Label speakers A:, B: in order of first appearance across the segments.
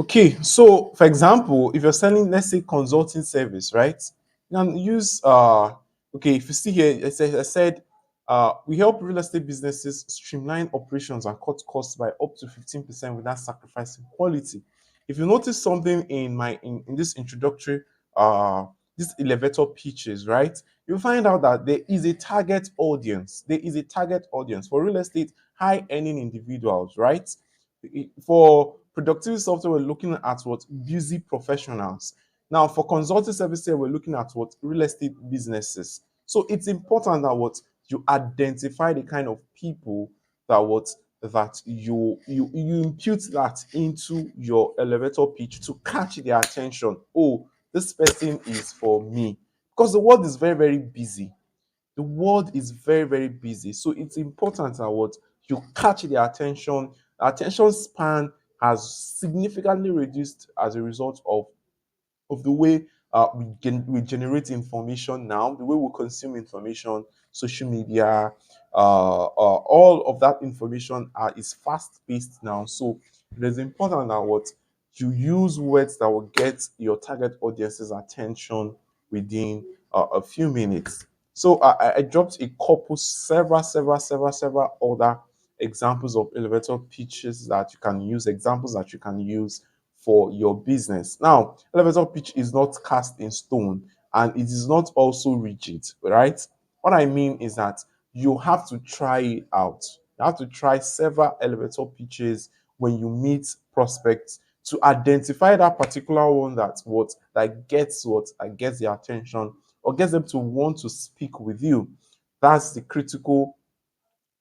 A: Okay, so for example, if you're selling, let's say, consulting service, right? You can use okay, if you see here, I said we help real estate businesses streamline operations and cut costs by up to 15% without sacrificing quality. If you notice something in in this introductory uh this elevator pitches, right? You'll find out that there is a target audience. There is a target audience for real estate, high earning individuals, right? For productivity software, we're looking at what busy professionals. Now, for consulting services, we're looking at what real estate businesses. So it's important that what you identify the kind of people that what that you impute that into your elevator pitch to catch their attention. Oh, this person is for me, because the world is very very busy. The world is very very busy, so it's important that what you catch their attention. Attention span has significantly reduced as a result of the way we generate information now, the way we consume information, social media, all of that information is fast paced now. So it is important that what you use words that will get your target audience's attention within a few minutes. So I dropped a couple, several other examples of elevator pitches that you can use, examples that you can use for your business. Now, elevator pitch is not cast in stone and it is not also rigid, right? What I mean is that you have to try it out. You have to try several elevator pitches when you meet prospects to identify that particular one that gets their attention or gets them to want to speak with you. That's the critical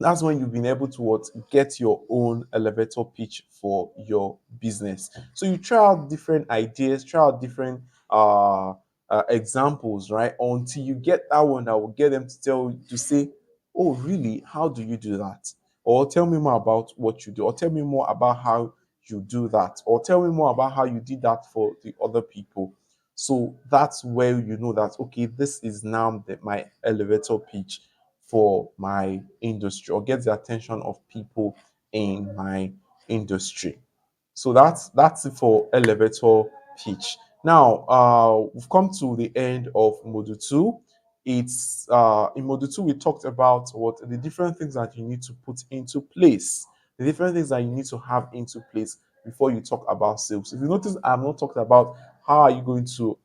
A: That's when you've been able to get your own elevator pitch for your business. So you try out different ideas, try out different examples, right? Until you get that one that will get them to say, "Oh, really? How do you do that?" Or tell me more about what you do, or tell me more about how you do that, or tell me more about how you did that for the other people. So that's where you know that okay, this is now my elevator pitch for my industry or get the attention of people in my industry. So that's it for elevator pitch. Now we've come to the end of module two. It's In module two we talked about what the different things that you need to put into place, the different things that you need to have into place before you talk about sales. If you notice, I'm not talking about how are you going to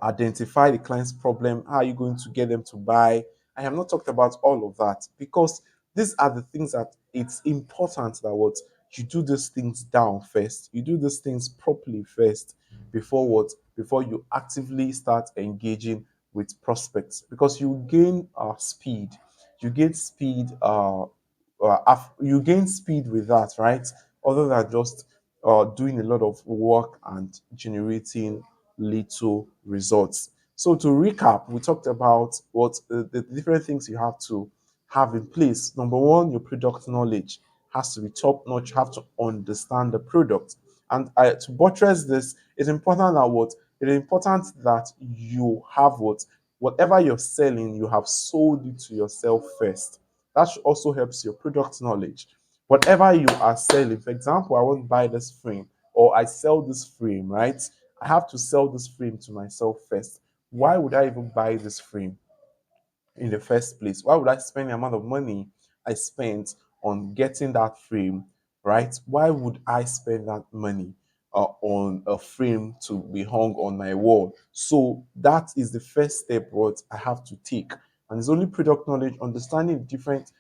A: identify the client's problem. How are you going to get them to buy? I have not talked about all of that because these are the things that it's important that what you do these things down first. You do these things properly first before you actively start engaging with prospects because you gain speed. You gain speed. You gain speed with that, right? Other than just doing a lot of work and generating little results. So to recap, we talked about what the different things you have to have in place. Number one, your product knowledge has to be top notch. You have to understand the product. And to buttress this, it is important that you have whatever you're selling, you have sold it to yourself first. That also helps your product knowledge. Whatever you are selling, for example, I want to buy this frame or I sell this frame, right? I have to sell this frame to myself first. Why would I even buy this frame in the first place? Why would I spend the amount of money I spent on getting that frame, right? Why would I spend that money on a frame to be hung on my wall? So that is the first step what I have to take. And it's only product knowledge, understanding different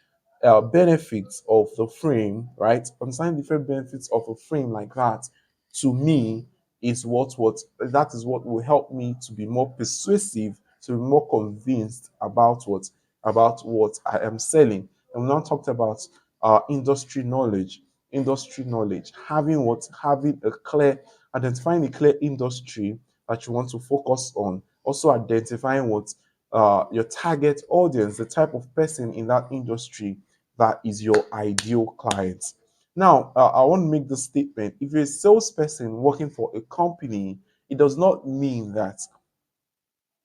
A: benefits of the frame, right? Understanding different benefits of a frame like that, to me, is what that is what will help me to be more persuasive, to be more convinced about what I am selling. And we now talked about industry knowledge. Industry knowledge, having a clear, identifying a clear industry that you want to focus on. Also identifying what your target audience, the type of person in that industry that is your ideal client. Now, I want to make this statement. If you're a salesperson working for a company, it does not mean that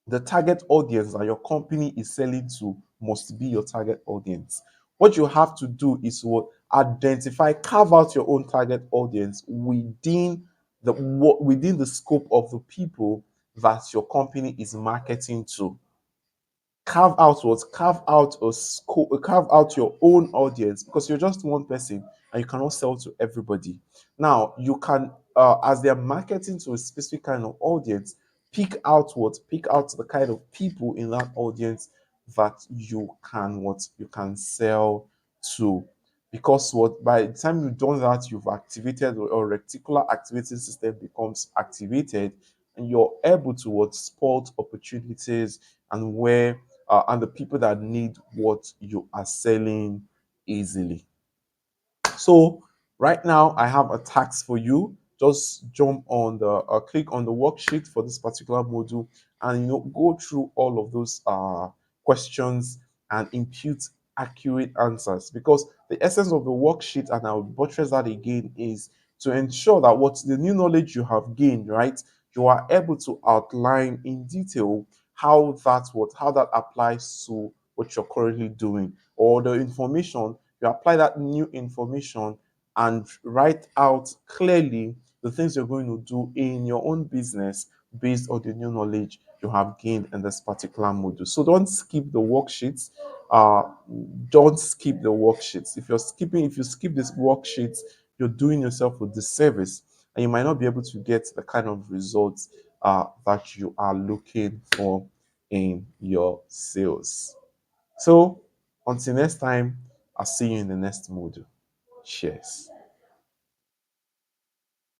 A: the target audience that your company is selling to must be your target audience. What you have to do is what identify, carve out your own target audience within the scope of the people that your company is marketing to. Carve out a scope, carve out your own audience, because you're just one person and you cannot sell to everybody. Now you can, as they're marketing to a specific kind of audience, pick out the kind of people in that audience that you can sell to. Because what by the time you've done that, you've activated, or reticular activating system becomes activated, and you're able to spot opportunities and where and the people that need what you are selling easily. So right now I have a task for you. Just click on the worksheet for this particular module, and go through all of those questions and impute accurate answers, because the essence of the worksheet, and I'll buttress that again, is to ensure that what the new knowledge you have gained, right, you are able to outline in detail how that applies to what you're currently doing, or the information. You apply that new information and write out clearly the things you're going to do in your own business based on the new knowledge you have gained in this particular module. So don't skip the worksheets. Uh, don't skip the worksheets. If you skip these worksheets, you're doing yourself a disservice, and you might not be able to get the kind of results that you are looking for in your sales. So until next time, I'll see you in the next module. Cheers.